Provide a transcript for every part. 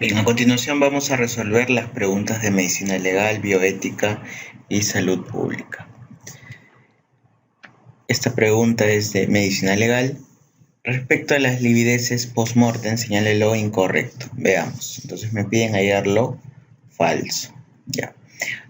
Bien, a continuación vamos a resolver las preguntas de medicina legal, bioética y salud pública. Esta pregunta es de medicina legal. Respecto a las livideces post-mortem, señálelo incorrecto. Veamos. Entonces me piden hallarlo falso. Ya.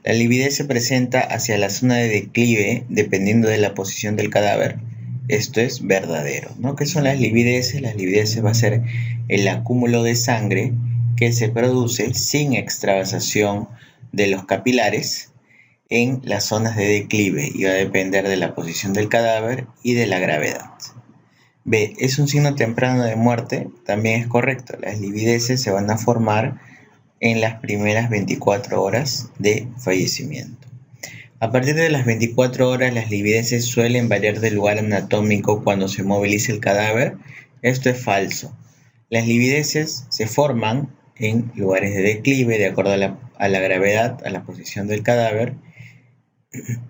La lividez se presenta hacia la zona de declive dependiendo de la posición del cadáver. Esto es verdadero, ¿no? ¿Qué son las livideces? Las livideces va a ser el acúmulo de sangre que se produce sin extravasación de los capilares en las zonas de declive y va a depender de la posición del cadáver y de la gravedad. B. ¿Es un signo temprano de muerte? También es correcto. Las livideces se van a formar en las primeras 24 horas de fallecimiento. A partir de las 24 horas, las livideces suelen variar del lugar anatómico cuando se moviliza el cadáver. Esto es falso. Las livideces se forman en lugares de declive de acuerdo a la gravedad, a la posición del cadáver,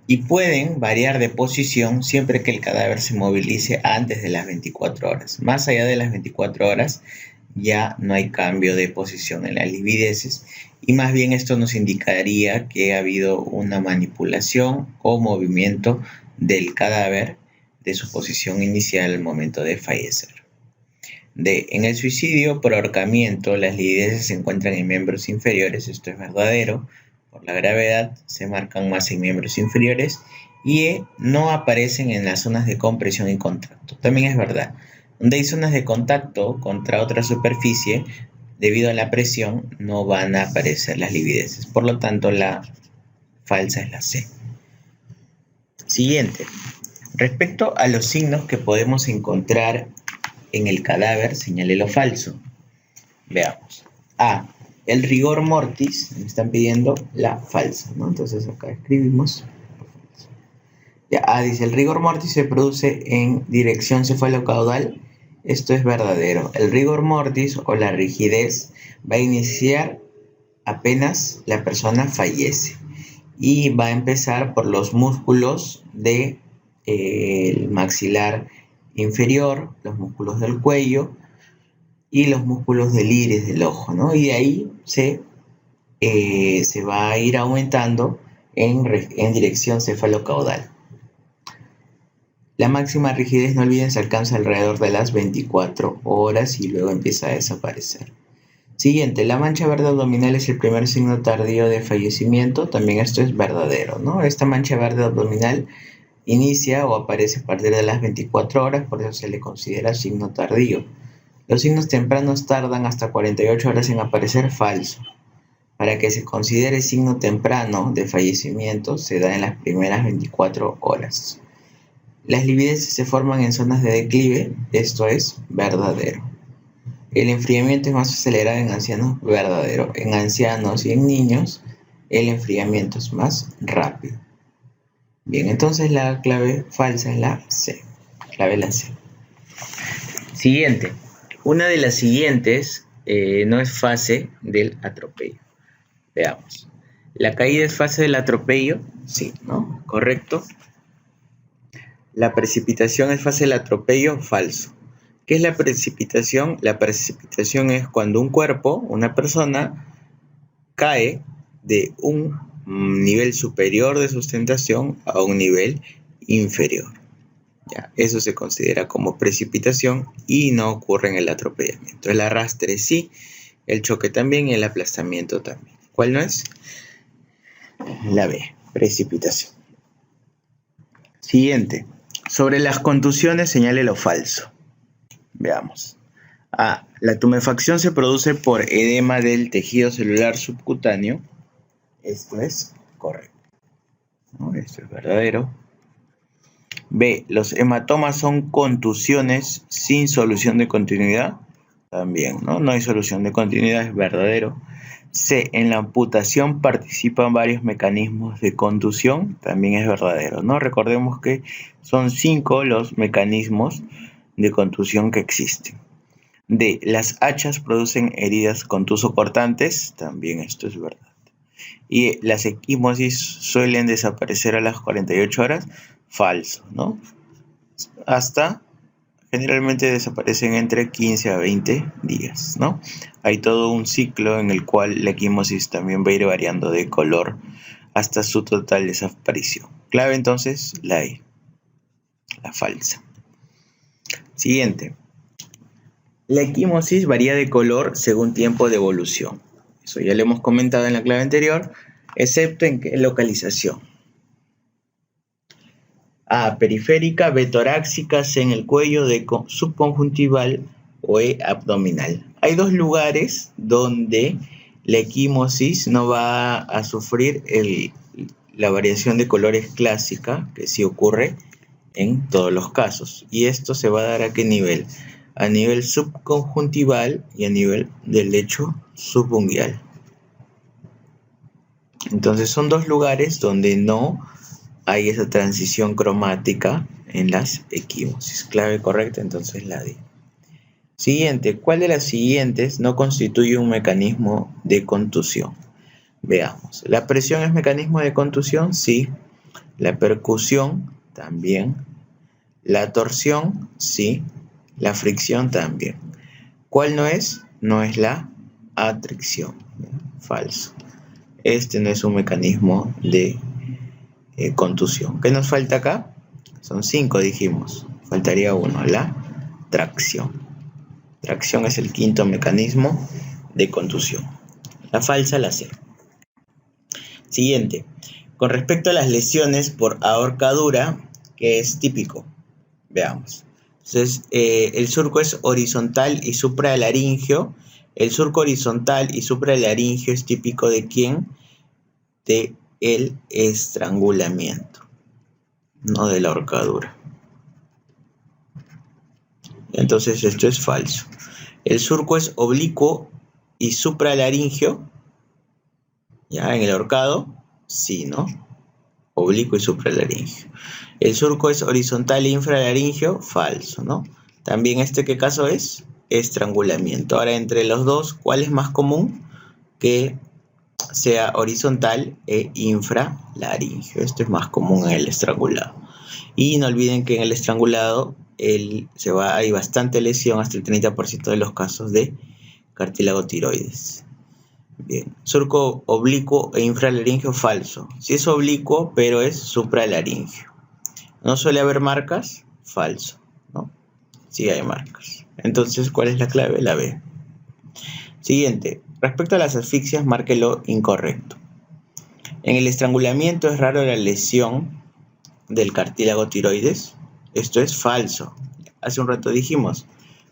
y pueden variar de posición siempre que el cadáver se movilice antes de las 24 horas. Más allá de las 24 horas ya no hay cambio de posición en las livideces y más bien esto nos indicaría que ha habido una manipulación o movimiento del cadáver de su posición inicial al momento de fallecer. D. En el suicidio por ahorcamiento, las livideces se encuentran en miembros inferiores. Esto es verdadero. Por la gravedad se marcan más en miembros inferiores. Y E. No aparecen en las zonas de compresión y contacto. También es verdad. Donde hay zonas de contacto contra otra superficie, debido a la presión, no van a aparecer las livideces. Por lo tanto, la falsa es la C. Siguiente. Respecto a los signos que podemos encontrar en el cadáver, señale lo falso. Veamos. A. El rigor mortis. Me están pidiendo la falsa, ¿no? Entonces acá escribimos. Ya, A dice, el rigor mortis se produce en dirección cefalocaudal. Esto es verdadero. El rigor mortis o la rigidez va a iniciar apenas la persona fallece y va a empezar por los músculos de el maxilar inferior, los músculos del cuello y los músculos del iris del ojo, ¿no? Y de ahí se va a ir aumentando en dirección cefalocaudal. La máxima rigidez, no olviden, se alcanza alrededor de las 24 horas y luego empieza a desaparecer. Siguiente, la mancha verde abdominal es el primer signo tardío de fallecimiento. También esto es verdadero, ¿no? Esta mancha verde abdominal inicia o aparece a partir de las 24 horas, por eso se le considera signo tardío. Los signos tempranos tardan hasta 48 horas en aparecer. Falso. Para que se considere signo temprano de fallecimiento, se da en las primeras 24 horas. Las livideces se forman en zonas de declive. Esto es verdadero. El enfriamiento es más acelerado en ancianos. Verdadero. En ancianos y en niños, el enfriamiento es más rápido. Bien, entonces la clave falsa es la C. Clave la C. Siguiente. Una de las siguientes no es fase del atropello. Veamos. ¿La caída es fase del atropello? Sí, ¿no? Correcto. ¿La precipitación es fase del atropello? Falso. ¿Qué es la precipitación? La precipitación es cuando un cuerpo, una persona, cae de un nivel superior de sustentación a un nivel inferior. Ya, eso se considera como precipitación y no ocurre en el atropellamiento. El arrastre sí, el choque también y el aplastamiento también. ¿Cuál no es? La B, precipitación. Siguiente. Sobre las contusiones, señale lo falso. Veamos. A. La tumefacción se produce por edema del tejido celular subcutáneo. Esto es correcto, ¿no? Esto es verdadero. B. Los hematomas son contusiones sin solución de continuidad. También, ¿no? No hay solución de continuidad, es verdadero. C. En la amputación participan varios mecanismos de contusión. También es verdadero, ¿no? Recordemos que son 5 los mecanismos de contusión que existen. D. Las hachas producen heridas contusocortantes. También esto es verdad. Y las equimosis suelen desaparecer a las 48 horas. Falso, ¿no? Hasta generalmente desaparecen entre 15 a 20 días, ¿no? Hay todo un ciclo en el cual la equimosis también va a ir variando de color hasta su total desaparición. Clave entonces, la E, la falsa. Siguiente. La equimosis varía de color según tiempo de evolución. Eso ya lo hemos comentado en la clave anterior, excepto en qué localización. A, periférica, B, torácica, C, en el cuello, D, subconjuntival o E, abdominal. Hay dos lugares donde la equimosis no va a sufrir la variación de colores clásica, que sí ocurre en todos los casos. Y esto se va a dar ¿a qué nivel? A nivel subconjuntival y a nivel del lecho subungual. Entonces son dos lugares donde no hay esa transición cromática en las equimosis. Clave correcta, entonces la D. Siguiente, ¿cuál de las siguientes no constituye un mecanismo de contusión? Veamos, ¿la presión es mecanismo de contusión? Sí. La percusión, también. La torsión, sí. La fricción, también. ¿Cuál no es? No es la atracción. Falso. Este no es un mecanismo de contusión. ¿Qué nos falta acá? Son 5, dijimos. Faltaría uno, la tracción. Tracción es el quinto mecanismo de contusión. La falsa, la C. Siguiente. Con respecto a las lesiones por ahorcadura, que es típico. Veamos. Entonces, el surco es horizontal y supralaringio. El surco horizontal y supralaringio es típico ¿de quién? De el estrangulamiento, no de la ahorcadura. Entonces esto es falso. El surco es oblicuo y supralaringio. Ya en el ahorcado, sí, ¿no? Oblicuo y supralaringio. El surco es horizontal e infralaringio, falso, ¿no? También ¿qué caso es? Estrangulamiento. Ahora, entre los dos, ¿cuál es más común? Que sea horizontal e infralaringio. Esto es más común en el estrangulado. Y no olviden que en el estrangulado hay bastante lesión, hasta el 30% de los casos de cartílago tiroides. Bien, surco oblicuo e infralaringio, falso. Sí es oblicuo, pero es supralaringio. ¿No suele haber marcas? Falso, ¿no? Sí hay marcas. Entonces, ¿cuál es la clave? La B. Siguiente. Respecto a las asfixias, márquelo incorrecto. En el estrangulamiento es raro la lesión del cartílago tiroides. Esto es falso. Hace un rato dijimos,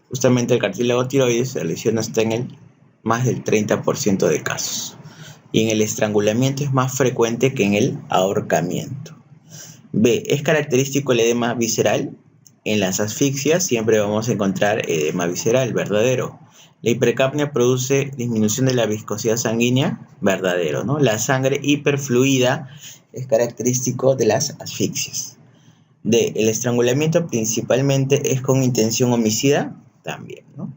justamente el cartílago tiroides se lesiona hasta en el más del 30% de casos. Y en el estrangulamiento es más frecuente que en el ahorcamiento. B. ¿Es característico el edema visceral? En las asfixias siempre vamos a encontrar edema visceral, verdadero. La hipercapnia produce disminución de la viscosidad sanguínea, verdadero, ¿no? La sangre hiperfluida es característico de las asfixias. D. El estrangulamiento principalmente es con intención homicida, también, ¿no?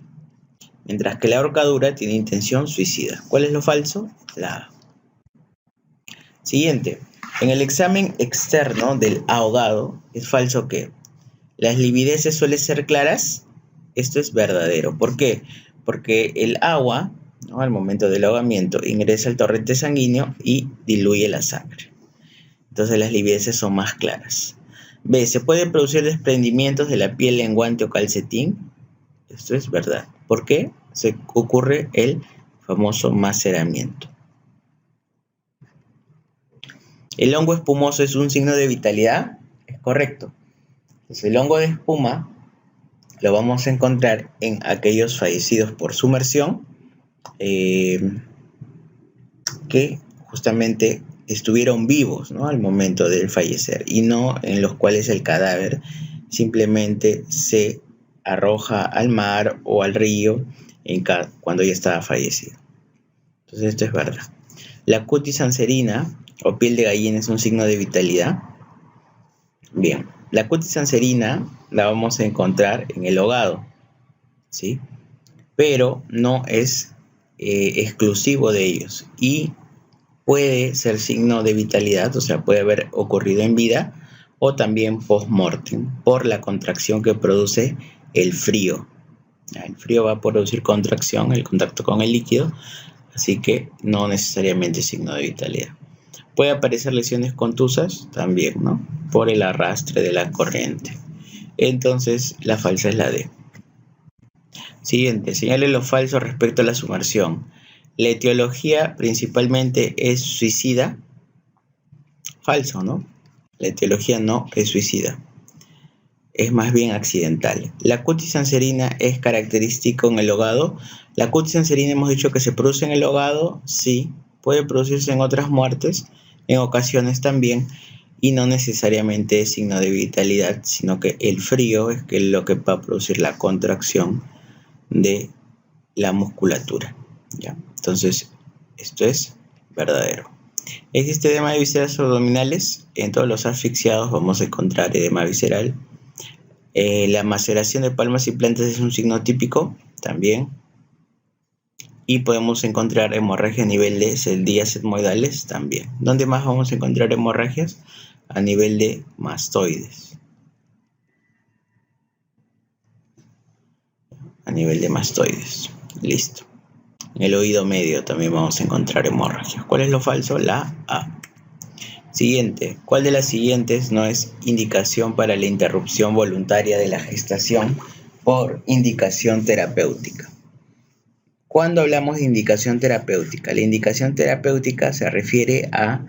Mientras que la ahorcadura tiene intención suicida. ¿Cuál es lo falso? La A. Siguiente. En el examen externo del ahogado, es falso que las livideces suelen ser claras. Esto es verdadero. ¿Por qué? Porque el agua, ¿no?, al momento del ahogamiento ingresa al torrente sanguíneo y diluye la sangre. Entonces las livideces son más claras. B. ¿Se pueden producir desprendimientos de la piel en guante o calcetín? Esto es verdad. ¿Por qué? Se ocurre el famoso maceramiento. ¿El hongo espumoso es un signo de vitalidad? Es correcto. Entonces, el hongo de espuma lo vamos a encontrar en aquellos fallecidos por sumersión que justamente estuvieron vivos, ¿no?, al momento del fallecer, y no en los cuales el cadáver simplemente se arroja al mar o al río cuando ya estaba fallecido. Entonces esto es verdad. La cutis cancerina o piel de gallina es un signo de vitalidad. Bien, la cutis cancerina la vamos a encontrar en el ahogado, ¿sí? Pero no es exclusivo de ellos y puede ser signo de vitalidad, o sea, puede haber ocurrido en vida o también post-mortem por la contracción que produce el frío. El frío va a producir contracción, el contacto con el líquido, así que no necesariamente signo de vitalidad. Puede aparecer lesiones contusas también, ¿no? Por el arrastre de la corriente. Entonces, la falsa es la D. Siguiente, señale lo falso respecto a la sumersión. La etiología principalmente es suicida. Falso, ¿no? La etiología no es suicida. Es más bien accidental. La cutis cancerina es característico en el hogado. La cutis cancerina hemos dicho que se produce en el hogado, sí. Puede producirse en otras muertes, en ocasiones también, y no necesariamente es signo de vitalidad, sino que el frío es lo que va a producir la contracción de la musculatura, ¿ya? Entonces, esto es verdadero. ¿Existe edema de vísceras abdominales? En todos los asfixiados vamos a encontrar edema visceral. La maceración de palmas y plantas es un signo típico también. Y podemos encontrar hemorragia a nivel de celdillas etmoidales también. ¿Dónde más vamos a encontrar hemorragias? A nivel de mastoides. A nivel de mastoides. Listo. En el oído medio también vamos a encontrar hemorragias. ¿Cuál es lo falso? La A. Siguiente. ¿Cuál de las siguientes no es indicación para la interrupción voluntaria de la gestación por indicación terapéutica? Cuando hablamos de indicación terapéutica, la indicación terapéutica se refiere a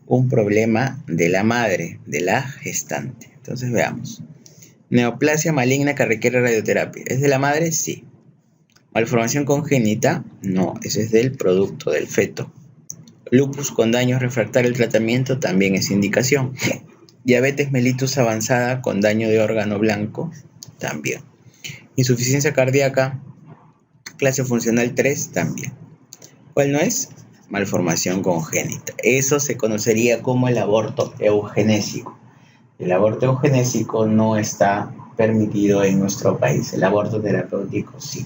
un problema de la madre, de la gestante. Entonces veamos. Neoplasia maligna que requiere radioterapia. ¿Es de la madre? Sí. Malformación congénita, no, ese es del producto, del feto. Lupus con daño refractario al tratamiento también es indicación. Diabetes mellitus avanzada con daño de órgano blanco también. Insuficiencia cardíaca, clase funcional 3 también. ¿Cuál no es? Malformación congénita. Eso se conocería como el aborto eugenésico. El aborto eugenésico no está permitido en nuestro país. El aborto terapéutico sí.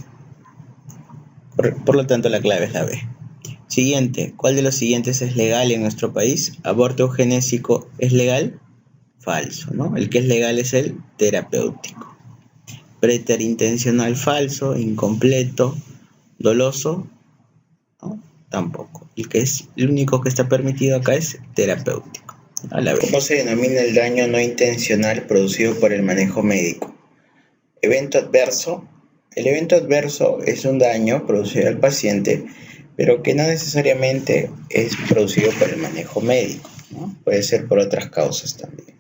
Por lo tanto, la clave es la B. Siguiente, ¿cuál de los siguientes es legal en nuestro país? ¿Aborto eugenésico es legal? Falso, ¿no? El que es legal es el terapéutico. Preterintencional falso, incompleto, doloso, ¿no? Tampoco. El único que está permitido acá es terapéutico. A la vez. ¿Cómo se denomina el daño no intencional producido por el manejo médico? Evento adverso. El evento adverso es un daño producido al paciente, pero que no necesariamente es producido por el manejo médico, ¿no? Puede ser por otras causas también.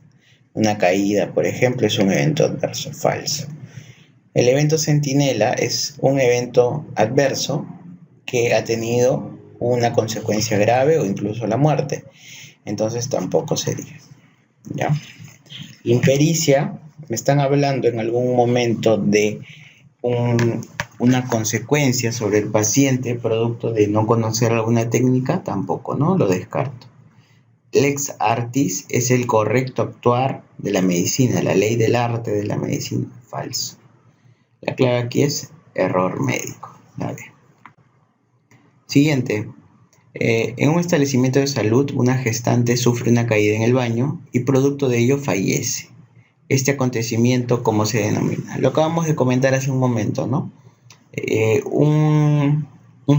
Una caída, por ejemplo, es un evento adverso falso. El evento centinela es un evento adverso que ha tenido una consecuencia grave o incluso la muerte. Entonces tampoco sería, ¿ya? Impericia, me están hablando en algún momento de una consecuencia sobre el paciente producto de no conocer alguna técnica, tampoco, ¿no? Lo descarto. Lex artis es el correcto actuar de la medicina, la ley del arte de la medicina, falso. La clave aquí es error médico. A ver. Siguiente. En un establecimiento de salud, una gestante sufre una caída en el baño y producto de ello fallece. Este acontecimiento, ¿cómo se denomina? Lo acabamos de comentar hace un momento, ¿no? Un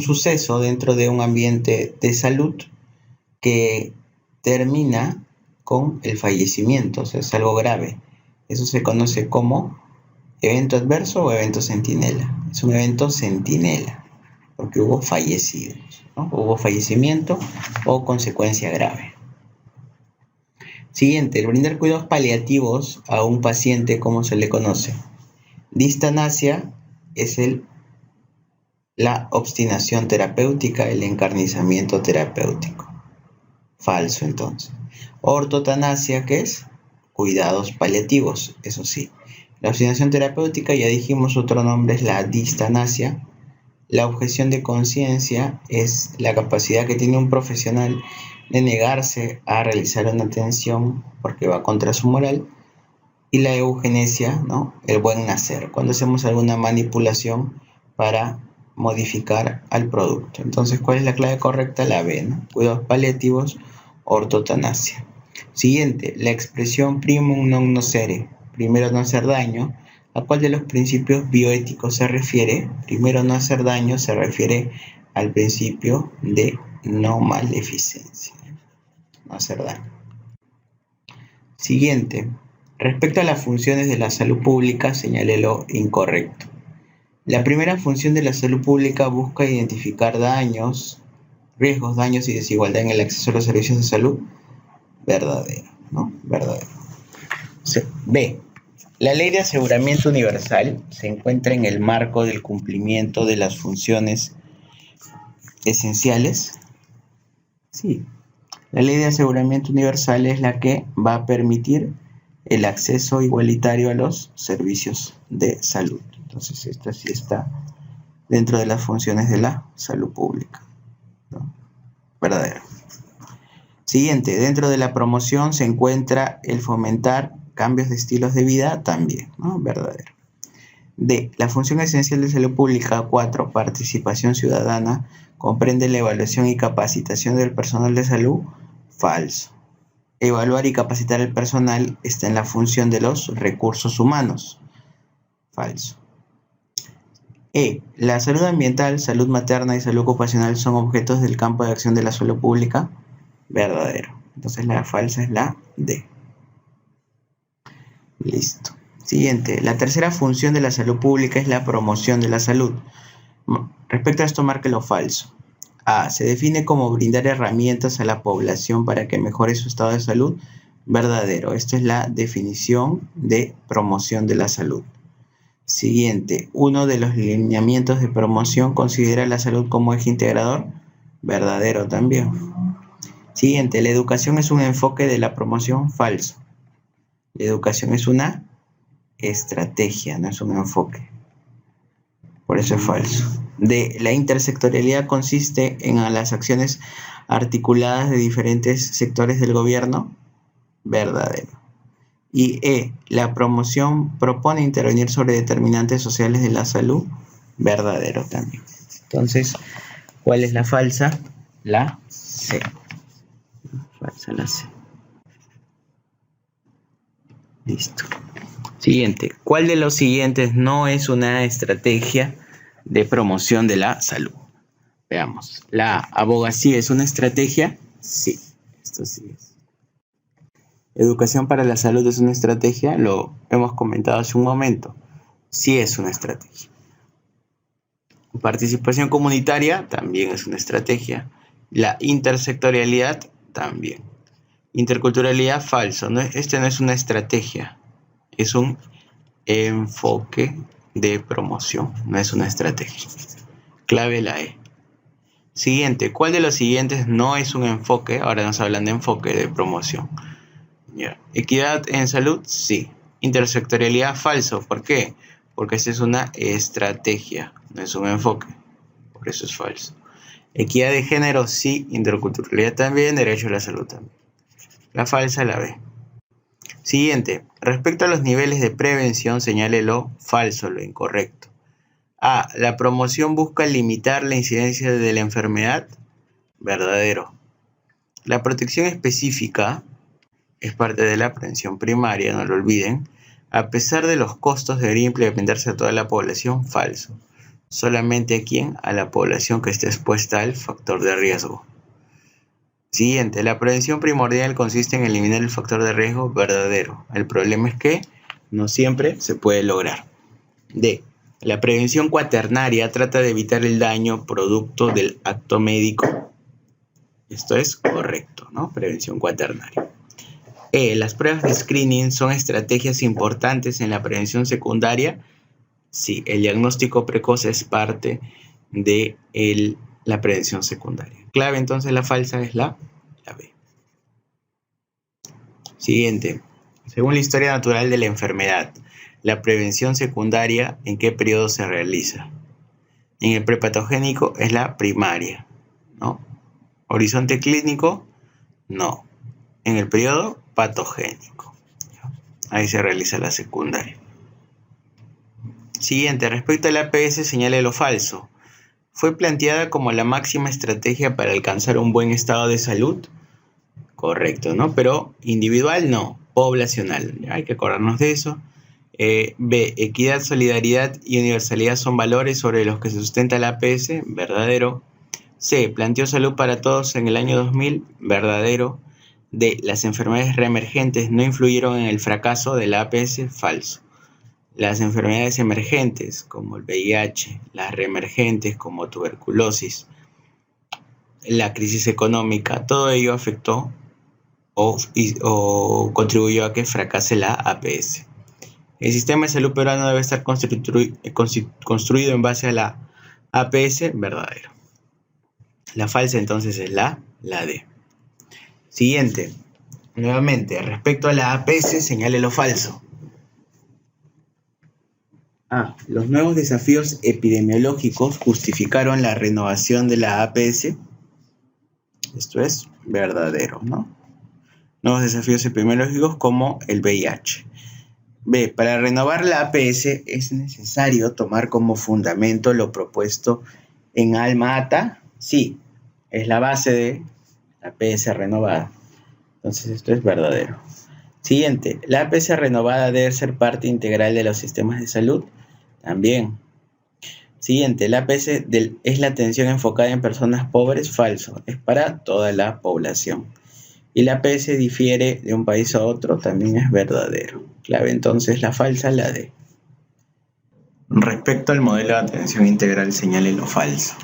suceso dentro de un ambiente de salud que termina con el fallecimiento, o sea, es algo grave. Eso se conoce como evento adverso o evento centinela. Es un evento centinela, porque hubo fallecidos, ¿no? Hubo fallecimiento o consecuencia grave. Siguiente, el brindar cuidados paliativos a un paciente, ¿cómo se le conoce? Distanasia es la obstinación terapéutica, el encarnizamiento terapéutico. Falso, entonces. Ortotanasia, ¿qué es? Cuidados paliativos, eso sí. La obstinación terapéutica, ya dijimos, otro nombre es la distanasia. La objeción de conciencia es la capacidad que tiene un profesional de negarse a realizar una atención porque va contra su moral. Y la eugenesia, ¿no? El buen nacer, cuando hacemos alguna manipulación para modificar al producto. Entonces, ¿cuál es la clave correcta? La B, ¿no? Cuidados paliativos, ortotanasia. Siguiente, la expresión primum non nocere, primero no hacer daño, ¿A cuál de los principios bioéticos se refiere? Primero, no hacer daño se refiere al principio de no maleficencia. No hacer daño. Siguiente. Respecto a las funciones de la salud pública, señale lo incorrecto. La primera función de la salud pública busca identificar riesgos, daños y desigualdad en el acceso a los servicios de salud. Verdadero, ¿no? Verdadero. B. La Ley de Aseguramiento Universal se encuentra en el marco del cumplimiento de las funciones esenciales. Sí. La Ley de Aseguramiento Universal es la que va a permitir el acceso igualitario a los servicios de salud. Entonces, esta sí está dentro de las funciones de la salud pública, ¿no? Verdadero. Siguiente, dentro de la promoción se encuentra el fomentar cambios de estilos de vida también, ¿no? Verdadero. D. La función esencial de salud pública 4, participación ciudadana, comprende la evaluación y capacitación del personal de salud. Falso. Evaluar y capacitar el personal está en la función de los recursos humanos. Falso. E. La salud ambiental, salud materna y salud ocupacional son objetos del campo de acción de la salud pública. Verdadero. Entonces la falsa es la D. Listo. Siguiente. La tercera función de la salud pública es la promoción de la salud. Respecto a esto, marque lo falso. A. Se define como brindar herramientas a la población para que mejore su estado de salud. Verdadero. Esta es la definición de promoción de la salud. Siguiente. Uno de los lineamientos de promoción considera la salud como eje integrador. Verdadero también. Siguiente. La educación es un enfoque de la promoción. Falso. La educación es una estrategia, no es un enfoque. Por eso es falso. D. La intersectorialidad consiste en las acciones articuladas de diferentes sectores del gobierno. Verdadero. Y E. La promoción propone intervenir sobre determinantes sociales de la salud. Verdadero también. Entonces, ¿cuál es la falsa? La C. Falsa la C. Listo. Siguiente. ¿Cuál de los siguientes no es una estrategia de promoción de la salud? Veamos. La abogacía es una estrategia. Sí, esto sí es. Educación para la salud es una estrategia. Lo hemos comentado hace un momento. Sí es una estrategia. Participación comunitaria también es una estrategia. La intersectorialidad también. Interculturalidad, falso. Este no es una estrategia. Es un enfoque de promoción. No es una estrategia. Clave la E. Siguiente. ¿Cuál de los siguientes no es un enfoque? Ahora nos hablan de enfoque de promoción. Ya. Equidad en salud, sí. Intersectorialidad, falso. ¿Por qué? Porque esta es una estrategia, no es un enfoque. Por eso es falso. Equidad de género, sí. Interculturalidad también. Derecho a la salud también. La falsa, la B. Siguiente. Respecto a los niveles de prevención, señale lo falso, lo incorrecto. A. La promoción busca limitar la incidencia de la enfermedad. Verdadero. La protección específica es parte de la prevención primaria, no lo olviden. A pesar de los costos, debería implementarse a toda la población. Falso. Solamente a quién, a la población que esté expuesta al factor de riesgo. Siguiente. La prevención primordial consiste en eliminar el factor de riesgo. Verdadero. El problema es que no siempre se puede lograr. D. La prevención cuaternaria trata de evitar el daño producto del acto médico. Esto es correcto, ¿no? Prevención cuaternaria. E. Las pruebas de screening son estrategias importantes en la prevención secundaria. Sí, el diagnóstico precoz es parte de la prevención secundaria. Clave, entonces, la falsa es la B. Siguiente. Según la historia natural de la enfermedad, la prevención secundaria, ¿en qué periodo se realiza? En el prepatogénico es la primaria, ¿no? Horizonte clínico, no. En el periodo patogénico. Ahí se realiza la secundaria. Siguiente, respecto a la APS, señale lo falso. ¿Fue planteada como la máxima estrategia para alcanzar un buen estado de salud? Correcto, ¿no? Pero individual no, poblacional. Hay que acordarnos de eso. B, equidad, solidaridad y universalidad son valores sobre los que se sustenta la APS, verdadero. C, planteó salud para todos en el año 2000, verdadero. D, las enfermedades reemergentes no influyeron en el fracaso de la APS, falso. Las enfermedades emergentes como el VIH, las reemergentes como tuberculosis, la crisis económica, todo ello afectó o contribuyó a que fracase la APS. El sistema de salud peruano debe estar construido en base a la APS, verdadero. La falsa entonces es la D. Siguiente. Nuevamente, respecto a la APS, señale lo falso. A. Los nuevos desafíos epidemiológicos justificaron la renovación de la APS. Esto es verdadero, ¿no? Nuevos desafíos epidemiológicos como el VIH. B. Para renovar la APS es necesario tomar como fundamento lo propuesto en Alma Ata. Sí, es la base de la APS renovada. Entonces esto es verdadero. Siguiente, la APS renovada debe ser parte integral de los sistemas de salud. También. Siguiente, la APS es la atención enfocada en personas pobres. Falso, es para toda la población. Y la APS difiere de un país a otro. También es verdadero. Clave entonces la falsa, la D. Respecto al modelo de atención integral, señale lo falso.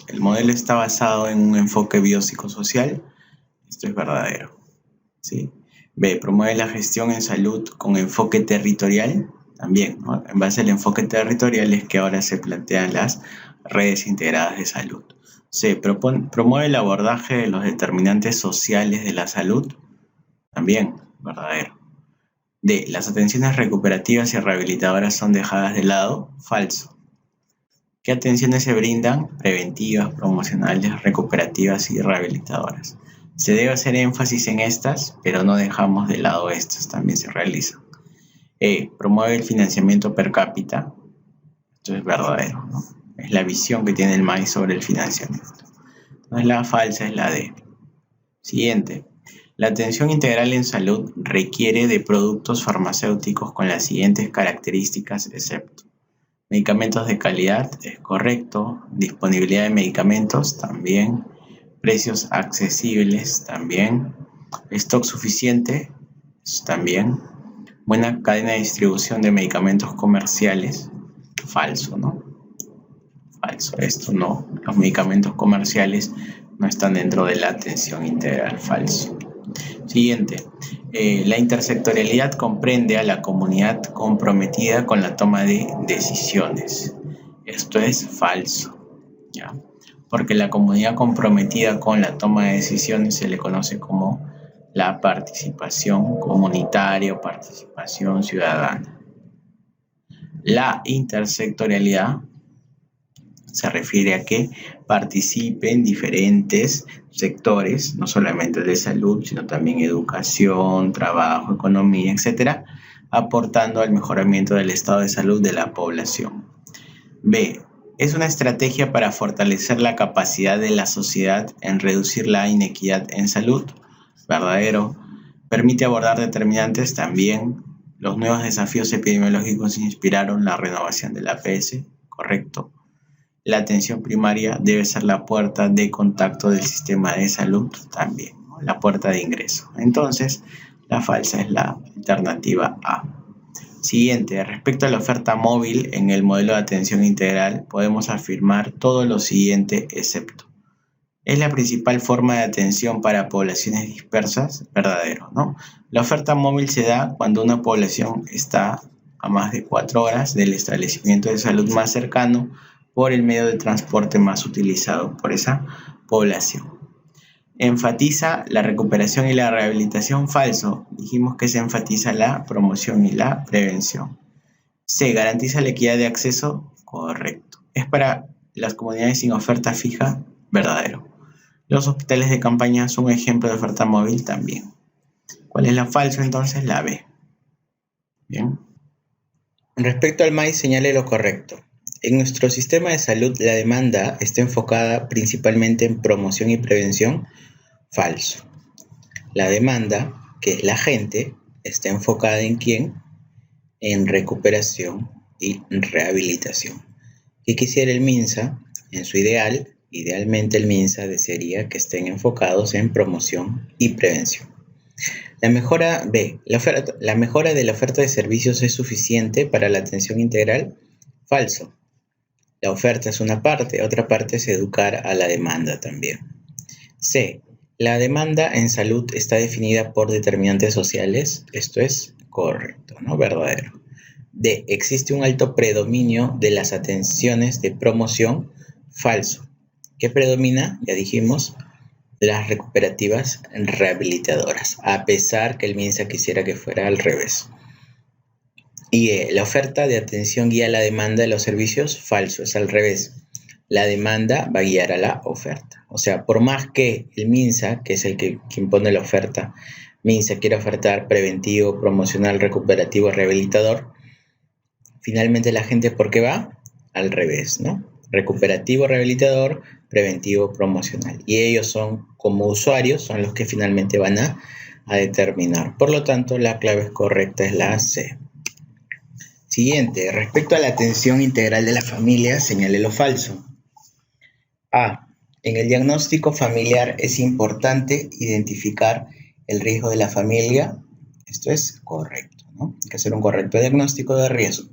El modelo está basado en un enfoque biopsicosocial. Esto es verdadero. ¿Sí? B. Promueve la gestión en salud con enfoque territorial. También, ¿no? En base al enfoque territorial es que ahora se plantean las redes integradas de salud. C. Promueve el abordaje de los determinantes sociales de la salud. También, verdadero. D. Las atenciones recuperativas y rehabilitadoras son dejadas de lado. Falso. ¿Qué atenciones se brindan? Preventivas, promocionales, recuperativas y rehabilitadoras. Se debe hacer énfasis en estas, pero no dejamos de lado estas, también se realizan. E. Promueve el financiamiento per cápita. Esto es verdadero, ¿no? Es la visión que tiene el MAIS sobre el financiamiento. Entonces la falsa es la D. Siguiente. La atención integral en salud requiere de productos farmacéuticos con las siguientes características, excepto. Medicamentos de calidad, es correcto. Disponibilidad de medicamentos, también. Precios accesibles, también. Stock suficiente, también. Buena cadena de distribución de medicamentos comerciales, falso, ¿no? Falso, esto no. Los medicamentos comerciales no están dentro de la atención integral, falso. Siguiente. La intersectorialidad comprende a la comunidad comprometida con la toma de decisiones. Esto es falso, ¿ya? Porque la comunidad comprometida con la toma de decisiones se le conoce como la participación comunitaria o participación ciudadana. La intersectorialidad se refiere a que participen diferentes sectores, no solamente el de salud, sino también educación, trabajo, economía, etcétera, aportando al mejoramiento del estado de salud de la población. B. Es una estrategia para fortalecer la capacidad de la sociedad en reducir la inequidad en salud. Verdadero. Permite abordar determinantes también. Los nuevos desafíos epidemiológicos inspiraron la renovación de la APS. Correcto. La atención primaria debe ser la puerta de contacto del sistema de salud también, ¿no? La puerta de ingreso. Entonces, la falsa es la alternativa A. Siguiente, respecto a la oferta móvil en el modelo de atención integral, podemos afirmar todo lo siguiente excepto. ¿Es la principal forma de atención para poblaciones dispersas? Verdadero, ¿no? La oferta móvil se da cuando una población está a más de 4 horas del establecimiento de salud más cercano por el medio de transporte más utilizado por esa población. Enfatiza la recuperación y la rehabilitación, falso. Dijimos que se enfatiza la promoción y la prevención. C. Garantiza la equidad de acceso, correcto. Es para las comunidades sin oferta fija, verdadero. Los hospitales de campaña son un ejemplo de oferta móvil también. ¿Cuál es la falsa entonces? La B. Bien. Respecto al MAIS, señale lo correcto. En nuestro sistema de salud, la demanda está enfocada principalmente en promoción y prevención. Falso. La demanda, que es la gente, está enfocada en ¿quién? en recuperación y rehabilitación. ¿Qué quisiera el MINSA? En su idealmente el MINSA desearía que estén enfocados en promoción y prevención. La mejora de la oferta de servicios es suficiente para la atención integral. Falso. La oferta es una parte, otra parte es educar a la demanda también. C. La demanda en salud está definida por determinantes sociales. Esto es correcto, ¿no? Verdadero. D. Existe un alto predominio de las atenciones de promoción. Falso. ¿Qué predomina? Ya dijimos, las recuperativas rehabilitadoras, a pesar que el MINSA quisiera que fuera al revés. Y la oferta de atención guía la demanda de los servicios. Falso, es al revés. La demanda va a guiar a la oferta. O sea, por más que el MINSA, que es quien pone la oferta, MINSA quiere ofertar preventivo, promocional, recuperativo, rehabilitador, finalmente la gente, ¿por qué va? Al revés, ¿no? Recuperativo, rehabilitador, preventivo, promocional. Y ellos son, como usuarios, son los que finalmente van a determinar. Por lo tanto, la clave correcta es la C. Siguiente, respecto a la atención integral de la familia, señale lo falso. A. En el diagnóstico familiar es importante identificar el riesgo de la familia. Esto es correcto, ¿no? Hay que hacer un correcto diagnóstico de riesgo.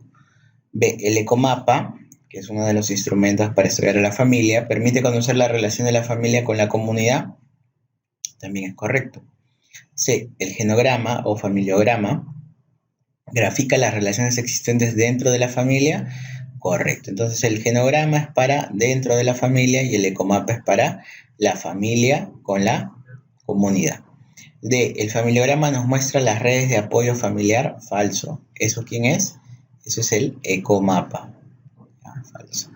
B. El ecomapa, que es uno de los instrumentos para estudiar a la familia, permite conocer la relación de la familia con la comunidad. También es correcto. C. El genograma o familiograma grafica las relaciones existentes dentro de la familia. Correcto. Entonces el genograma es para dentro de la familia y el ecomapa es para la familia con la comunidad. D. El familiograma nos muestra las redes de apoyo familiar. Falso. ¿Eso quién es? Eso es el ecomapa. Falso.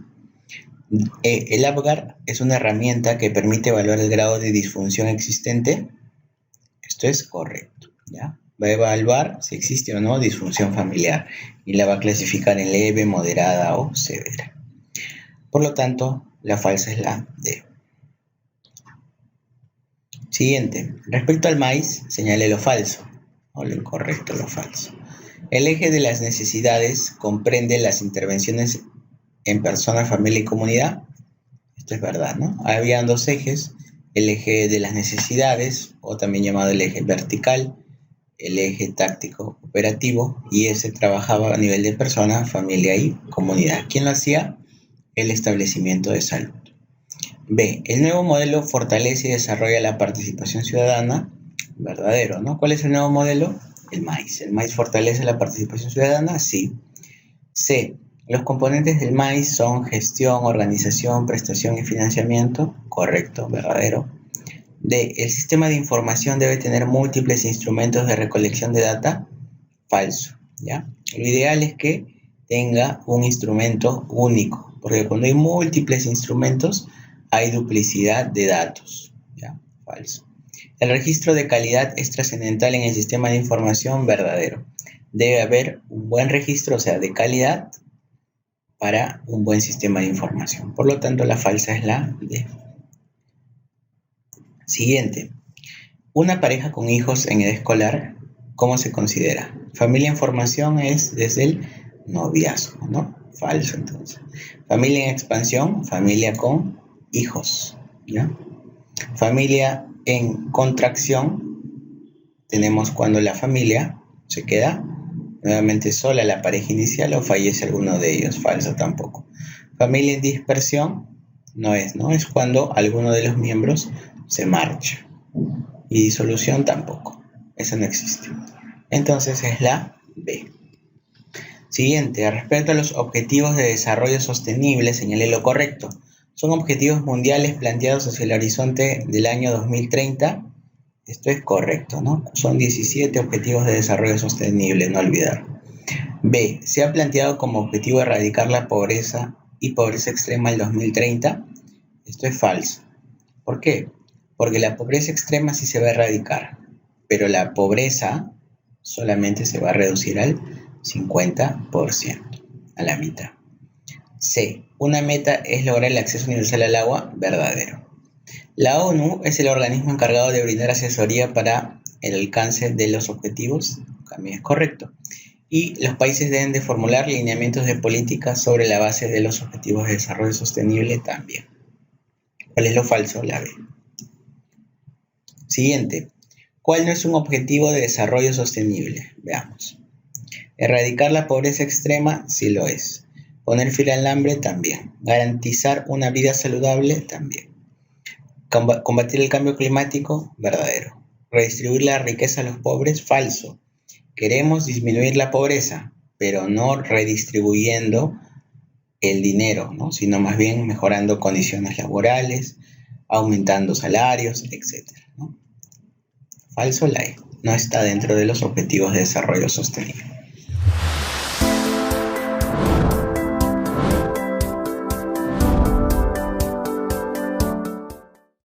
El APGAR es una herramienta que permite evaluar el grado de disfunción existente. Esto es correcto, ¿ya? Va a evaluar si existe o no disfunción familiar y la va a clasificar en leve, moderada o severa. Por lo tanto, la falsa es la D. Siguiente. Respecto al maíz, señale lo falso, o lo incorrecto, lo falso. El eje de las necesidades comprende las intervenciones en persona, familia y comunidad. Esto es verdad, ¿no? Habían dos ejes, el eje de las necesidades, o también llamado el eje vertical, el eje táctico operativo, y ese trabajaba a nivel de persona, familia y comunidad. ¿Quién lo hacía? El establecimiento de salud. B. El nuevo modelo fortalece y desarrolla la participación ciudadana. Verdadero, ¿no? ¿Cuál es el nuevo modelo? El maíz. ¿El maíz fortalece la participación ciudadana? Sí. C. Los componentes del maíz son gestión, organización, prestación y financiamiento. Correcto, verdadero. D. El sistema de información debe tener múltiples instrumentos de recolección de data. Falso, ¿ya? Lo ideal es que tenga un instrumento único, porque cuando hay múltiples instrumentos hay duplicidad de datos, ¿ya? Falso. El registro de calidad es trascendental en el sistema de información. Verdadero. Debe haber un buen registro, o sea, de calidad para un buen sistema de información. Por lo tanto, la falsa es la D. Siguiente. Una pareja con hijos en edad escolar, ¿cómo se considera? Familia en formación es desde el noviazgo, ¿no? Falso, entonces. Familia en expansión, familia con hijos, ¿ya? Familia en contracción, tenemos cuando la familia se queda nuevamente sola, la pareja inicial, o fallece alguno de ellos. Falso tampoco. Familia en dispersión no es, ¿no? Es cuando alguno de los miembros se marcha. Y disolución tampoco. Eso no existe. Entonces es la B. Siguiente. Respecto a los objetivos de desarrollo sostenible, señale lo correcto. Son objetivos mundiales planteados hacia el horizonte del año 2030. Esto es correcto, ¿no? Son 17 objetivos de desarrollo sostenible, no olvidar. B. Se ha planteado como objetivo erradicar la pobreza y pobreza extrema al 2030. Esto es falso. ¿Por qué? Porque la pobreza extrema sí se va a erradicar, pero la pobreza solamente se va a reducir al 50%, a la mitad. C. Una meta es lograr el acceso universal al agua. Verdadero. La ONU es el organismo encargado de brindar asesoría para el alcance de los objetivos. También es correcto. Y los países deben de formular lineamientos de política sobre la base de los objetivos de desarrollo sostenible también. ¿Cuál es lo falso? La B. Siguiente. ¿Cuál no es un objetivo de desarrollo sostenible? Veamos. Erradicar la pobreza extrema, sí lo es. Poner fin al hambre, también. Garantizar una vida saludable, también. Combatir el cambio climático, verdadero. Redistribuir la riqueza a los pobres, falso. Queremos disminuir la pobreza, pero no redistribuyendo el dinero, ¿no? Sino más bien mejorando condiciones laborales, aumentando salarios, etc., ¿no? Falso, la E. No está dentro de los objetivos de desarrollo sostenible.